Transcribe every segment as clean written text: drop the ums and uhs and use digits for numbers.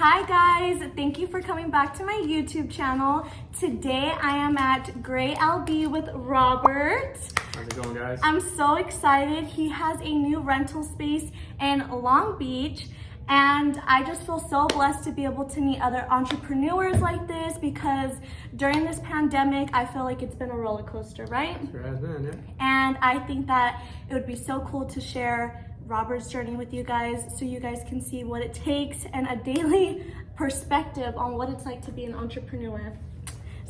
Hi guys, thank you for coming back to my YouTube channel. Today I am at Gray LB with Robert. How's it going, guys? I'm so excited. He has a new rental space in Long Beach, and I just feel so blessed to be able to meet other entrepreneurs like this, because during this pandemic, I feel like it's been a roller coaster, right? Sure has been, yeah. And I think that it would be so cool to share Robert's journey with you guys, so you guys can see what it takes and a daily perspective on what it's like to be an entrepreneur.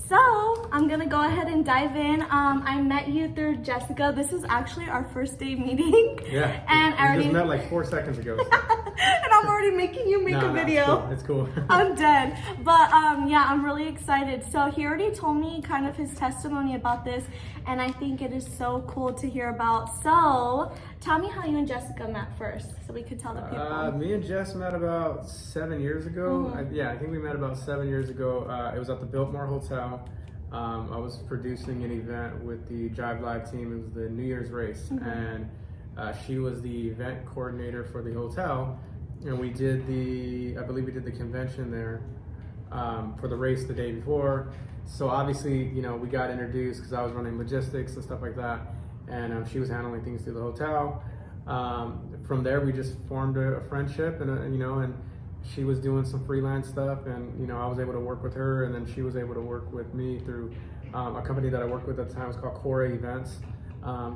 So I'm gonna go ahead and dive in. I met you through Jessica. This is actually our first day meeting. Yeah, and I already just met like 4 seconds ago. and I'm already making you make a video. It's cool. I'm dead. But yeah, I'm really excited. So he already told me kind of his testimony about this, and I think it is so cool to hear about. So tell me how you and Jessica met first, so we could tell the people. Me and Jess met about 7 years ago. Mm-hmm. I think we met about 7 years ago. It was at the Biltmore Hotel. I was producing an event with the Jive Live team. It was the New Year's race, and she was the event coordinator for the hotel. And we did I believe we did the convention there for the race the day before. So obviously, you know, we got introduced because I was running logistics and stuff like that, and she was handling things through the hotel. From there, we just formed a friendship, and she was doing some freelance stuff, and I was able to work with her, and then she was able to work with me through a company that I worked with at the time. It was called Core Events.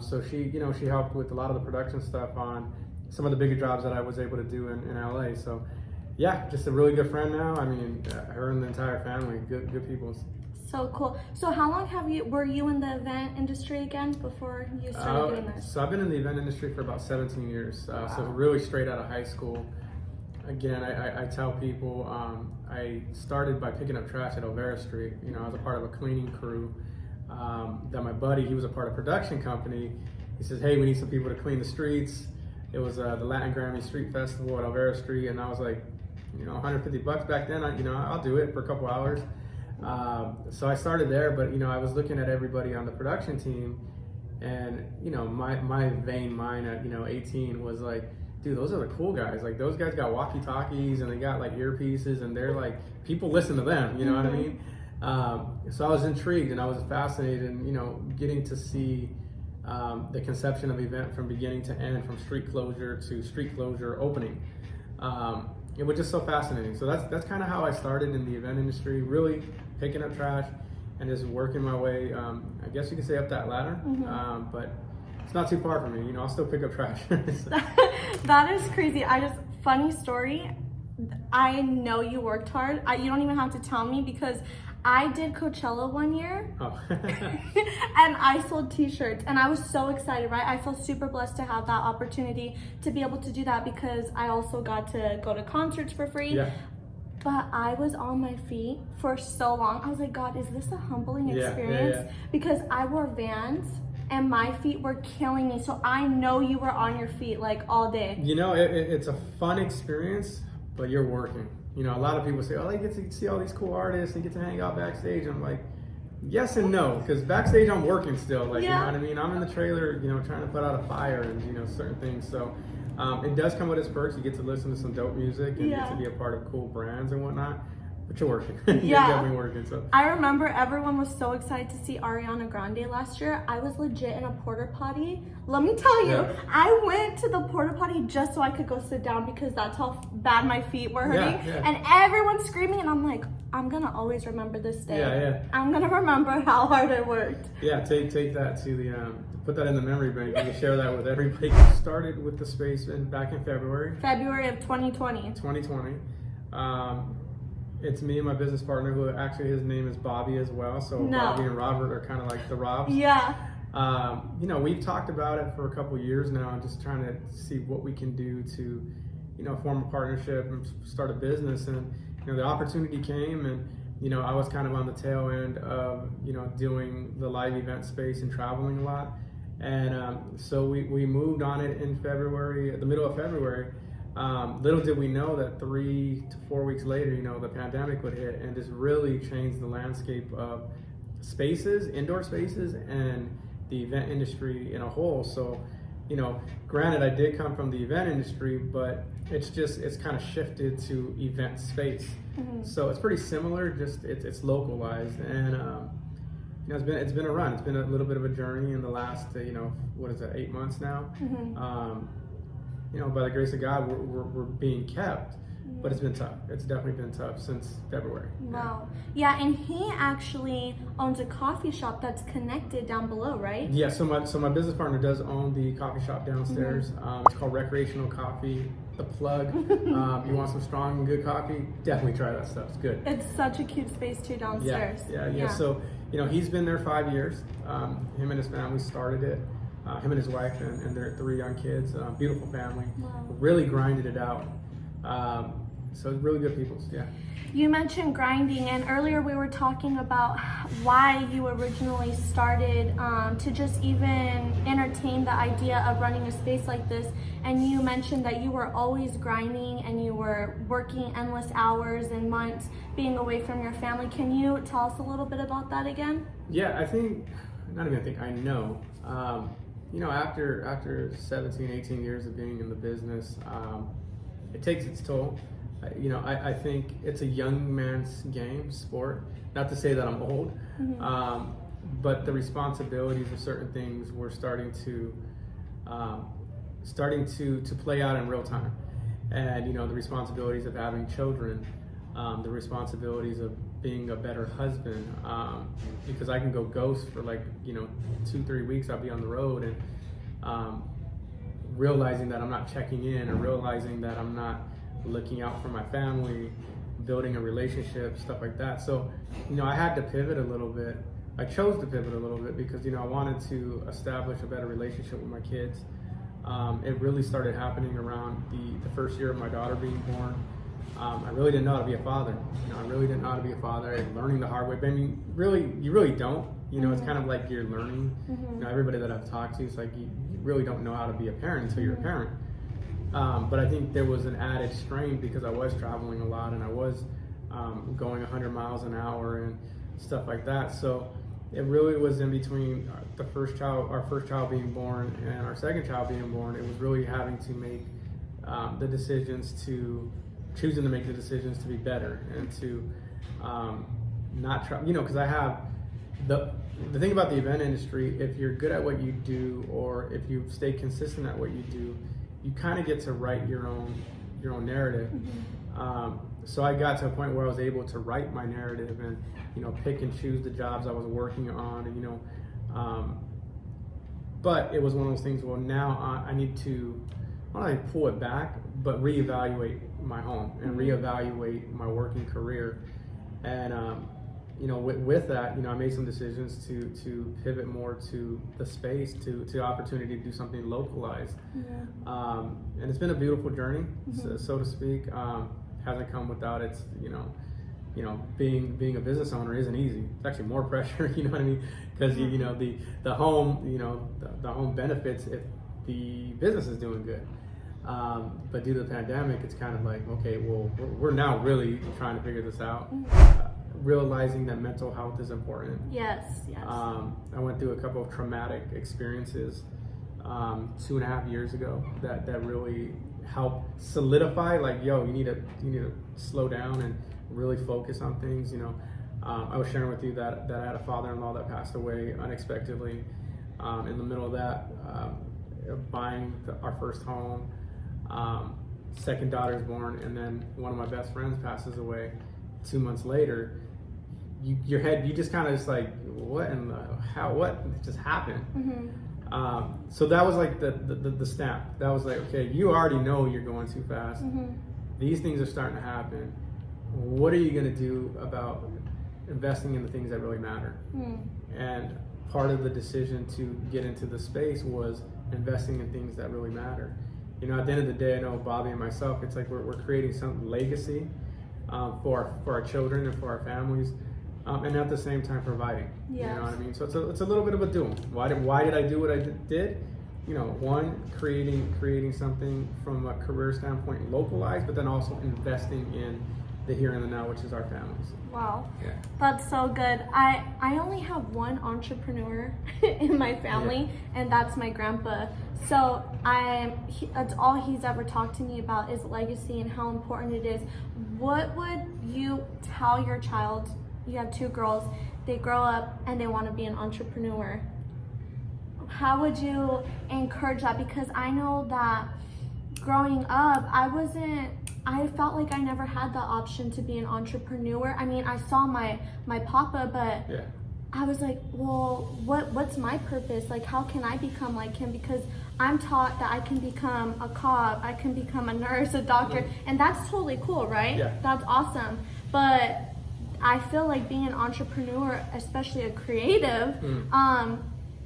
So she helped with a lot of the production stuff on some of the bigger jobs that I was able to do in LA. So yeah, just a really good friend now. I mean, her and the entire family, good people. So cool. So how long were you in the event industry again before you started doing this? So I've been in the event industry for about 17 years. Wow. So really straight out of high school. Again, I tell people, I started by picking up trash at Olvera Street. I was a part of a cleaning crew that my buddy, he was a part of production company. He says, hey, we need some people to clean the streets. It was the Latin Grammy Street Festival at Olvera Street, and I was like, $150 back then. I'll do it for a couple hours. So I started there, but I was looking at everybody on the production team, and my vain mind at 18 was like, dude, those are the cool guys. Like, those guys got walkie-talkies and they got like earpieces, and they're like, people listen to them. You know what I mean? So I was intrigued and I was fascinated, and getting to see the conception of event from beginning to end, from street closure to street closure opening. It was just so fascinating. So that's kind of how I started in the event industry, really picking up trash and just working my way, I guess you could say, up that ladder. But it's not too far from me. I'll still pick up trash. That is crazy. Funny story. I know you worked hard. You don't even have to tell me, because I did Coachella one year. Oh. And I sold t-shirts, and I was so excited, right? I feel super blessed to have that opportunity to be able to do that, because I also got to go to concerts for free. Yeah. But I was on my feet for so long. I was like, God, is this a humbling experience? Yeah. Because I wore Vans and my feet were killing me. So I know you were on your feet like all day. It's a fun experience, but you're working. A lot of people say, oh, they get to see all these cool artists and get to hang out backstage. I'm like, yes and no, because backstage I'm working still. Like, you know what I mean? I'm in the trailer, trying to put out a fire and, certain things. So it does come with its perks. You get to listen to some dope music and get to be a part of cool brands and whatnot. But you're working. You're definitely working. So I remember everyone was so excited to see Ariana Grande last year. I was legit in a porta potty. Let me tell you, I went to the porta potty just so I could go sit down, because that's how bad my feet were hurting. And everyone's screaming, and I'm like, I'm gonna always remember this day. I'm gonna remember how hard I worked. Yeah, take that to the put that in the memory bank and share that with everybody. Started with the space back in February of 2020. It's me and my business partner, who actually his name is Bobby as well. So Bobby and Robert are kind of like the Robs. We've talked about it for a couple years now, and just trying to see what we can do to, form a partnership and start a business. And, the opportunity came, and, I was kind of on the tail end of, doing the live event space and traveling a lot. And so we moved on it in February, the middle of February. Little did we know that 3 to 4 weeks later, the pandemic would hit and just really change the landscape of spaces, indoor spaces, and the event industry in a whole. So granted, I did come from the event industry, but it's kind of shifted to event space. So it's pretty similar, just it's localized, and it's been a run. It's been a little bit of a journey in the last 8 months now. By the grace of God, we're being kept. But it's been tough. It's definitely been tough since February. Wow. Yeah, and he actually owns a coffee shop that's connected down below, right? Yeah, so my business partner does own the coffee shop downstairs. It's called Recreational Coffee. The plug. You want some strong and good coffee? Definitely try that stuff. It's good. It's such a cute space too downstairs. Yeah. So, he's been there 5 years. Him and his family started it. Him and his wife and their 3 young kids. Beautiful family. Wow. Really grinded it out. So really good people, yeah. You mentioned grinding, and earlier we were talking about why you originally started to just even entertain the idea of running a space like this. And you mentioned that you were always grinding and you were working endless hours and months being away from your family. Can you tell us a little bit about that again? Yeah, I know. After 17, 18 years of being in the business, it takes its toll. I think it's a young man's sport. Not to say that I'm old, but the responsibilities of certain things were starting to play out in real time. And the responsibilities of having children, the responsibilities of being a better husband, because I can go ghost for 2-3 weeks. I'll be on the road and realizing that I'm not checking in, or realizing that I'm not looking out for my family, building a relationship, stuff like that. So, I had to pivot a little bit. I chose to pivot a little bit because, I wanted to establish a better relationship with my kids. It really started happening around the first year of my daughter being born. I really didn't know how to be a father. I really didn't know how to be a father. I was learning the hard way. But you really don't. It's kind of like you're learning. Everybody that I've talked to, it's like you really don't know how to be a parent until you're a parent. But I think there was an added strain because I was traveling a lot and I was going 100 miles an hour and stuff like that. So it really was in between our first child being born and our second child being born. It was really having to make choosing to make the decisions to be better and to not try, because I have the thing about the event industry. If you're good at what you do, or if you stay consistent at what you do, you kind of get to write your own narrative. So I got to a point where I was able to write my narrative and pick and choose the jobs I was working on, and but it was one of those things. Well, now I need to not only pull it back, but reevaluate my home and reevaluate my working career. And with that, I made some decisions to pivot more to the space, to opportunity to do something localized. And it's been a beautiful journey, so to speak. Hasn't come without its, being a business owner isn't easy. It's actually more pressure, you know what I mean? Because the home, the home benefits if the business is doing good. But due to the pandemic, it's kind of like, okay, well, we're now really trying to figure this out. Realizing that mental health is important. Yes. I went through a couple of traumatic experiences 2.5 years ago that really helped solidify, like, yo, you need to slow down and really focus on things. I was sharing with you that I had a father-in-law that passed away unexpectedly in the middle of that, buying our first home. Second daughter's born, and then one of my best friends passes away 2 months later. You just kind of just like, what just happened? So that was like the snap. That was like, okay, you already know you're going too fast. These things are starting to happen. What are you going to do about investing in the things that really matter? And part of the decision to get into the space was investing in things that really matter. At the end of the day, I know Bobby and myself, it's like we're creating some legacy for our children and for our families, and at the same time providing. Yes. You know what I mean? So it's a little bit of a dual. Why did I do what I did? One, creating something from a career standpoint localized, but then also investing in the here and the now, which is our families. Wow. Yeah. That's so good. I only have one entrepreneur in my family, and that's my grandpa. So that's all he's ever talked to me about is legacy and how important it is. What would you tell your child? You have 2 girls, they grow up and they want to be an entrepreneur. How would you encourage that? Because I know that growing up, I felt like I never had the option to be an entrepreneur. I mean, I saw my papa, but Yeah. I was like, well, what's my purpose? Like, how can I become like him? Because I'm taught that I can become a cop, I can become a nurse, a doctor, and that's totally cool, right? Yeah. That's awesome. But I feel like being an entrepreneur, especially a creative,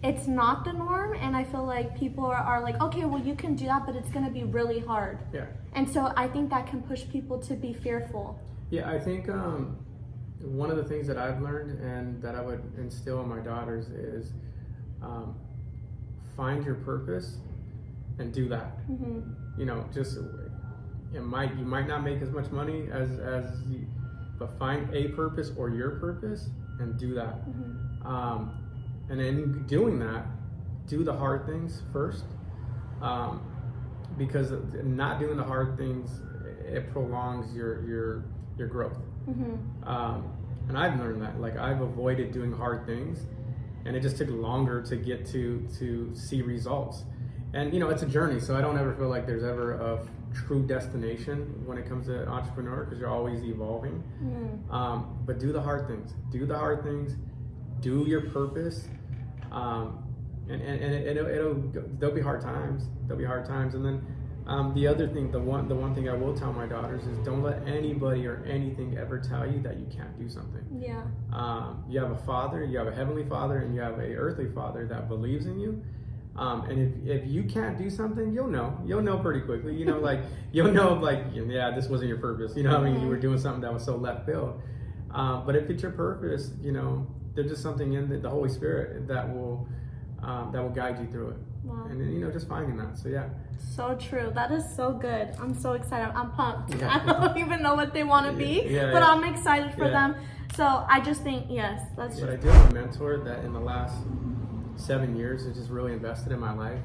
it's not the norm, and I feel like people are like, okay, well, you can do that, but it's going to be really hard. Yeah. And so I think that can push people to be fearful. Yeah, I think one of the things that I've learned and that I would instill in my daughters is find your purpose and do that. You know, just you might not make as much money as you, but find a purpose or your purpose and do that. And in doing that, do the hard things first, because not doing the hard things, it prolongs your growth. And I've learned that. Like, I've avoided doing hard things, and it just took longer to get to see results. And you know, it's a journey, so I don't ever feel like there's ever a true destination when it comes to entrepreneur, because you're always evolving. But do the hard things. Do the hard things. Do your purpose. There'll be hard times. There'll be hard times, and then the other thing, the one thing I will tell my daughters is don't let anybody or anything ever tell you that you can't do something. Yeah. You have a father, you have a heavenly father, and you have a earthly father that believes in you. And if you can't do something, you'll know pretty quickly. You know, like you'll know, like, yeah, this wasn't your purpose. You know, I mean, you were doing something that was so left field. But if it's your purpose, you know, there's just something in the Holy Spirit that will guide you through it. Wow. And then, you know, just finding that. So yeah. So true. That is so good. I'm so excited. I'm pumped. Yeah. I don't even know what they want to be, but I'm excited for them. So I just think, yes, that's But just. I do have a mentor that in the last 7 years has just really invested in my life.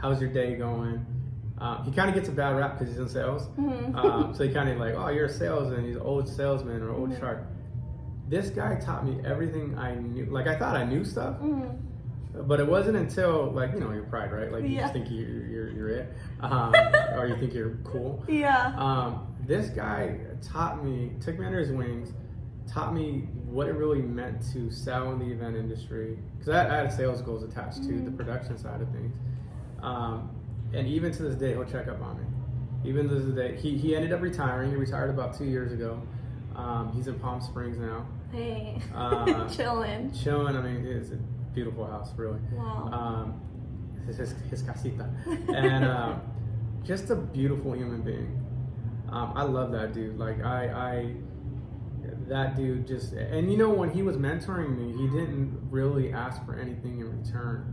How's your day going? He kind of gets a bad rap because he's in sales. So he kind of like, oh, you're a salesman. He's an old salesman or old shark. This guy taught me everything I knew. Like, I thought I knew stuff, but it wasn't until, like, you know, your pride, right? Like, you just think you're it, or you think you're cool. Yeah. This guy took me under his wings, taught me what it really meant to sell in the event industry. Because I had sales goals attached to the production side of things. And even to this day, he'll check up on me. Even to this day, he ended up retiring. He retired about 2 years ago. He's in Palm Springs now. Hey, chilling. I mean, it's a beautiful house, really. Wow. His casita. And just a beautiful human being. I love that dude. Like, that dude just, and you know, when he was mentoring me, he didn't really ask for anything in return.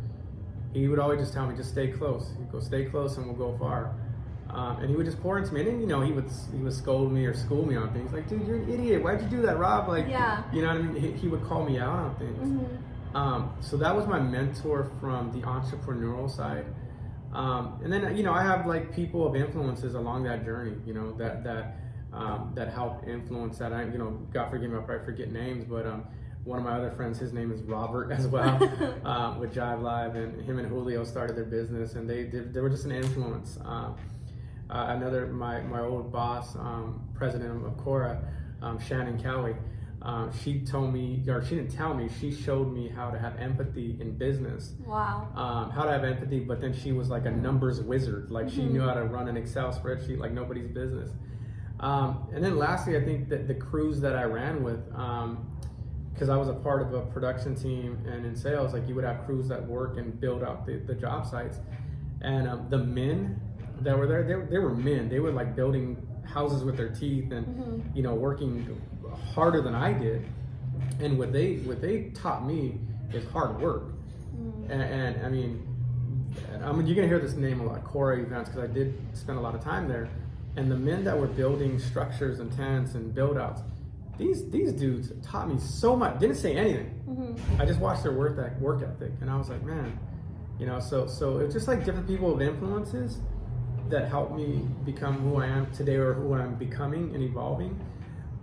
He would always just tell me, just stay close. He'd go, stay close and we'll go far. And he would just pour into me, and then, you know, he would scold me or school me on things like, dude, you're an idiot. Why'd you do that, Rob? Like, you know what I mean? He would call me out on things. So that was my mentor from the entrepreneurial side. And then, you know, I have like people of influences along that journey, you know, that help influence that. You know, God forgive me, I'll probably forget names, but one of my other friends, his name is Robert as well, with Jive Live, and him and Julio started their business, and they were just an influence. Another, my old boss, president of Cora, Shannon Cowie, she told me, or she didn't tell me, she showed me how to have empathy in business. Wow. How to have empathy, but then she was like a numbers wizard. Like, she knew how to run an Excel spreadsheet like nobody's business. And then lastly, I think that the crews that I ran with, because I was a part of a production team and in sales, like, you would have crews that work and build out the job sites. And the men that were there, they were men. They were like building houses with their teeth and, you know, working harder than I did. And what they taught me is hard work. And I mean, you're gonna hear this name a lot, Cora Events, because I did spend a lot of time there. And the men that were building structures and tents and build outs, these dudes taught me so much. Didn't say anything. I just watched their work ethic, and I was like, man, you know. So it's just like different people of influences that helped me become who I am today, or who I'm becoming and evolving.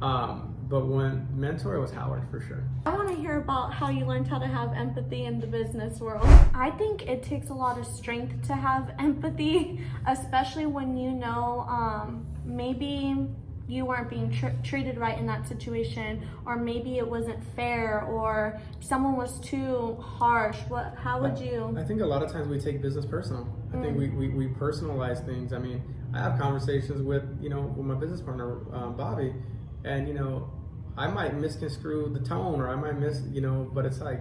But one mentor was Howard, for sure. I want to hear about how you learned how to have empathy in the business world. I think it takes a lot of strength to have empathy, especially when you know maybe you weren't being treated right in that situation, or maybe it wasn't fair, or someone was too harsh. How would you? I think a lot of times we take business personal. I think we personalize things. I mean, I have conversations with my business partner, Bobby, and I might misconstrue the tone, or I might but it's like,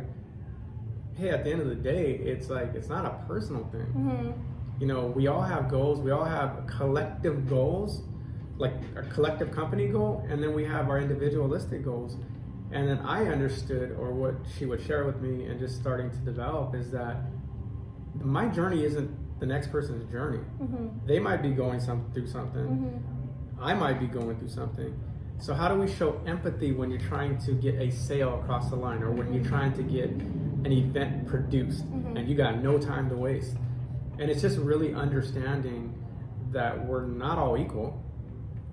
hey, at the end of the day, it's like, it's not a personal thing. We all have goals. We all have collective goals, like a collective company goal, and then we have our individualistic goals. And then I understood, or what she would share with me and just starting to develop, is that my journey isn't the next person's journey. They might be going through something. I might be going through something. So how do we show empathy when you're trying to get a sale across the line, or when you're trying to get an event produced and you got no time to waste? And it's just really understanding that we're not all equal.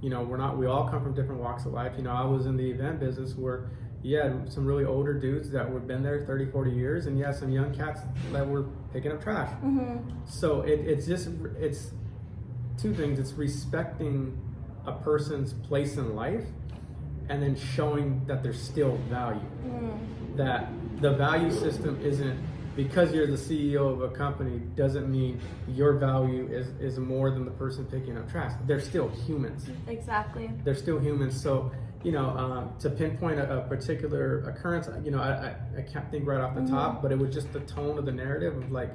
We all come from different walks of life. I was in the event business where you had some really older dudes that were been there 30, 40 years, and you had some young cats that were picking up trash. So it's two things. It's respecting a person's place in life, and then showing that there's still value. That the value system isn't, because you're the CEO of a company, doesn't mean your value is more than the person picking up trash. They're still humans. Exactly. They're still humans. So, to pinpoint a particular occurrence, I can't think right off the top, but it was just the tone of the narrative of like,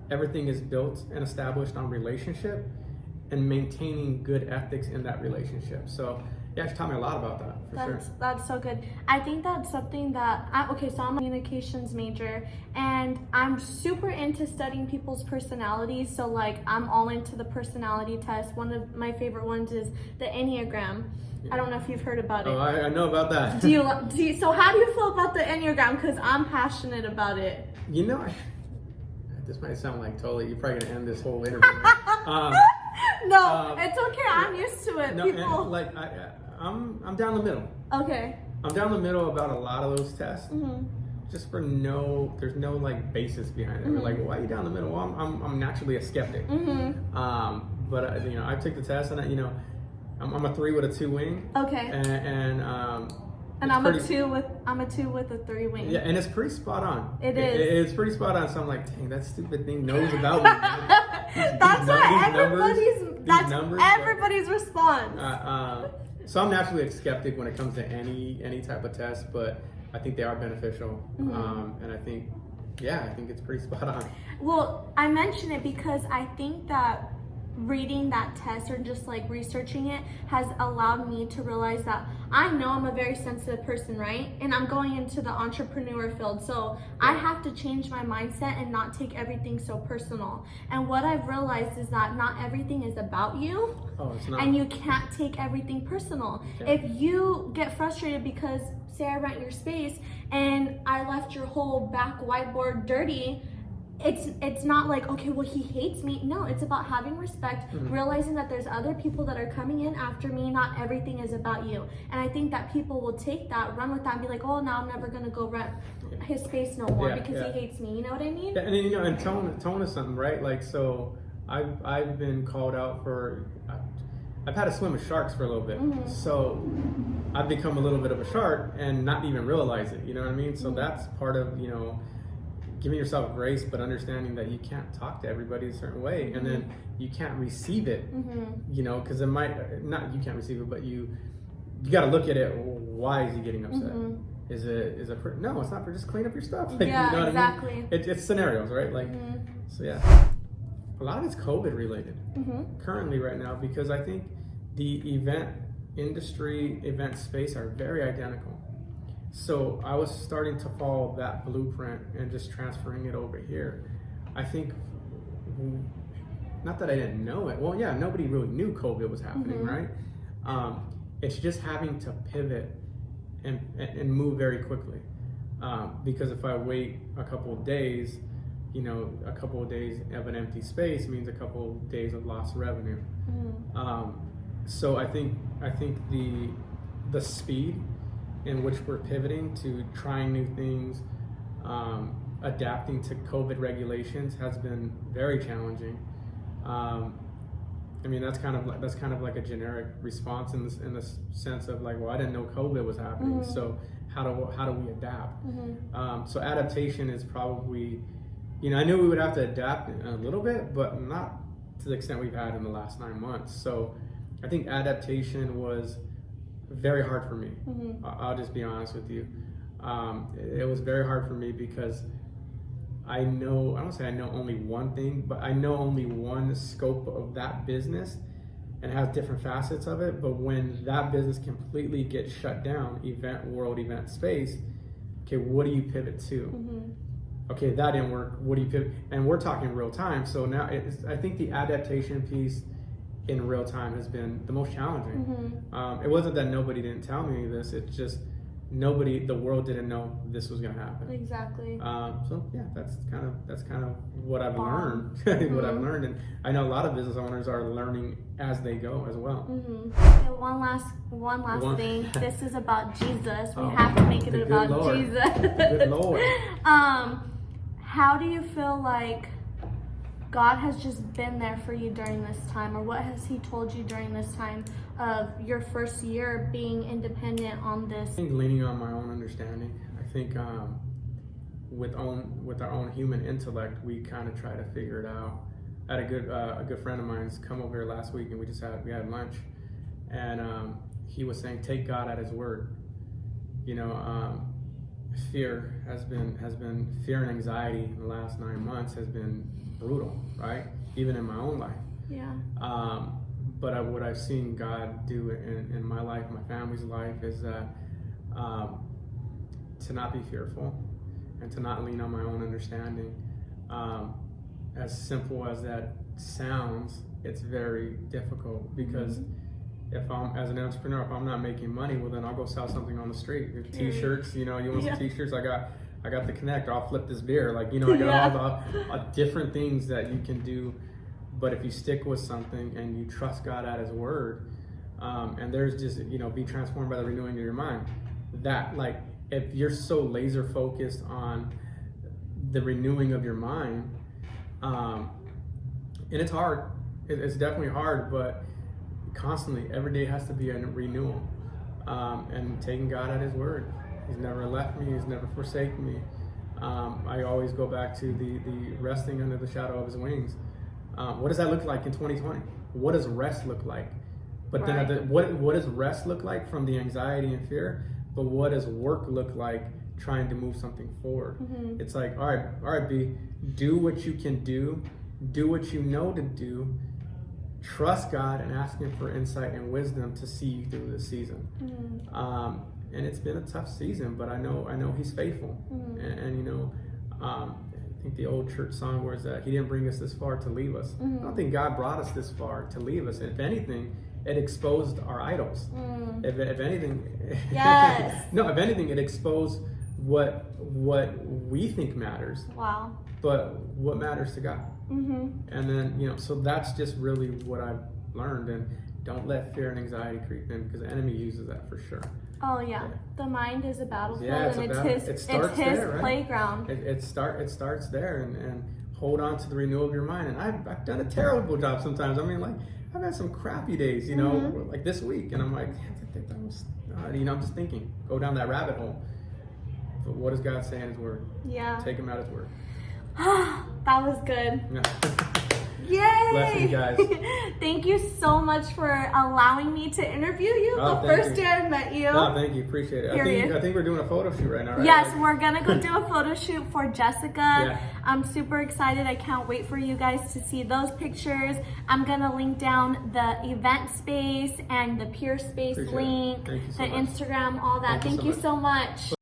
everything is built and established on relationship and maintaining good ethics in that relationship. So yeah, she taught me a lot about that, for sure. That's so good. I think that's something that, so I'm a communications major, and I'm super into studying people's personalities. So like, I'm all into the personality test. One of my favorite ones is the Enneagram. I don't know if you've heard about it. Oh, I know about that. So how do you feel about the Enneagram? Because I'm passionate about it. This might sound like you're probably gonna end this whole interview. No, it's okay. I'm used to it. No, people. I'm down the middle. Okay. I'm down the middle about a lot of those tests. Just there's no like basis behind it. We're like, well, why are you down the middle? Well, I'm naturally a skeptic. But I took the test, and I'm a 3 with a 2 wing. Okay. And I'm a 2 with a 3 wing. Yeah, and it's pretty spot on. It's pretty spot on. So I'm like, dang, that stupid thing knows about me. That's everybody's response. So I'm naturally a skeptic when it comes to any type of test, but I think they are beneficial. And I think it's pretty spot on. Well, I mention it because I think that reading that test, or just like researching it, has allowed me to realize that I know I'm a very sensitive person, right? And I'm going into the entrepreneur field, so I have to change my mindset and not take everything so personal. And what I've realized is that not everything is about you. It's not. And you can't take everything personal. If you get frustrated because, say, I rent your space and I left your whole back whiteboard dirty, it's not like, okay, well, he hates me. No, it's about having respect, realizing that there's other people that are coming in after me. Not everything is about you. And I think that people will take that, run with that, and be like, oh, now I'm never gonna go rent his space no more because he hates me. You know what I mean? Yeah, and then, and tone is something, right? Like, so I've been called out for, I've had to swim with sharks for a little bit. So I've become a little bit of a shark and not even realize it. You know what I mean? So that's part of, giving yourself grace, but understanding that you can't talk to everybody a certain way, and then you can't receive it, because it might not, you can't receive it, but you got to look at it. Why is he getting upset? Is it no, it's not, for just clean up your stuff. Like, yeah, you know what exactly. I mean? It's scenarios, right? Like, so yeah, a lot of it's COVID related currently right now, because I think the event industry, event space are very identical. So I was starting to follow that blueprint and just transferring it over here. I think not that I didn't know it. Well, yeah, nobody really knew COVID was happening, right? It's just having to pivot and move very quickly. Because if I wait a couple of days, a couple of days of an empty space means a couple of days of lost revenue. So I think the speed in which we're pivoting to trying new things, adapting to COVID regulations has been very challenging. I mean, that's kind of like a generic response in the sense of like, well, I didn't know COVID was happening, so how do we adapt? So adaptation is probably, I knew we would have to adapt a little bit, but not to the extent we've had in the last 9 months. So I think adaptation was very hard for me. I'll just be honest with you. It was very hard for me because I don't say I know only one thing, but I know only one scope of that business and has different facets of it. But when that business completely gets shut down, event space, okay, what do you pivot to? Okay, that didn't work. What do you pivot? And we're talking real time. So now I think the adaptation piece in real time has been the most challenging. It wasn't that nobody didn't tell me this. It's just the world didn't know this was going to happen. Exactly. So yeah, that's kind of what I've learned. What I've learned, and I know a lot of business owners are learning as they go as well. Okay, one last thing. This is about Jesus. We have to make it about Lord. Jesus. Good Lord. How do you feel like God has just been there for you during this time, or what has He told you during this time of your first year being independent on this? I think leaning on my own understanding. I think with our own human intellect, we kind of try to figure it out. I had a good friend of mine's come over here last week, and we had lunch, and he was saying, take God at His word. Fear has been fear and anxiety in the last 9 months has been brutal, right? Even in my own life. Yeah. But what I've seen God do in my life, my family's life, is that to not be fearful and to not lean on my own understanding. As simple as that sounds, it's very difficult because if I'm, as an entrepreneur, if I'm not making money, well then I'll go sell something on the street. T-shirts, you want some T-shirts? I got the connect, or I'll flip this beer. I got all the different things that you can do. But if you stick with something and you trust God at His word, and there's just, be transformed by the renewing of your mind. That, if you're so laser focused on the renewing of your mind, and it's hard. It's definitely hard, but constantly, every day has to be a renewal, and taking God at His word. He's never left me. He's never forsaken me. I always go back to the resting under the shadow of His wings. What does that look like in 2020? What does rest look like? But then what does rest look like from the anxiety and fear? But what does work look like trying to move something forward? It's like, all right, B, do what you can do what you know to do, trust God and ask Him for insight and wisdom to see you through this season. And it's been a tough season, but I know He's faithful. And I think the old church song was that He didn't bring us this far to leave us. I don't think God brought us this far to leave us. If anything, it exposed our idols. If anything, yes. No, if anything, it exposed what we think matters. Wow. But what matters to God. And then, so that's just really what I've learned. And don't let fear and anxiety creep in, because the enemy uses that for sure. Oh yeah, the mind is a battlefield, and it's his there, right? Playground. It starts there, and hold on to the renewal of your mind. And I've done a terrible job sometimes. I mean, I've had some crappy days, like this week, and I'm like, that was, I'm just thinking, go down that rabbit hole. But what does God say in His word? Yeah. Take Him at His word. That was good. Yay! Blessing, guys. Thank you so much for allowing me to interview you. The first day I met you. No, thank you. Appreciate it. I think we're doing a photo shoot right now, right? Yes, we're going to go do a photo shoot for Jessica. Yeah. I'm super excited. I can't wait for you guys to see those pictures. I'm going to link down the event space and the peer space link, the Instagram, all that. Thank you so much.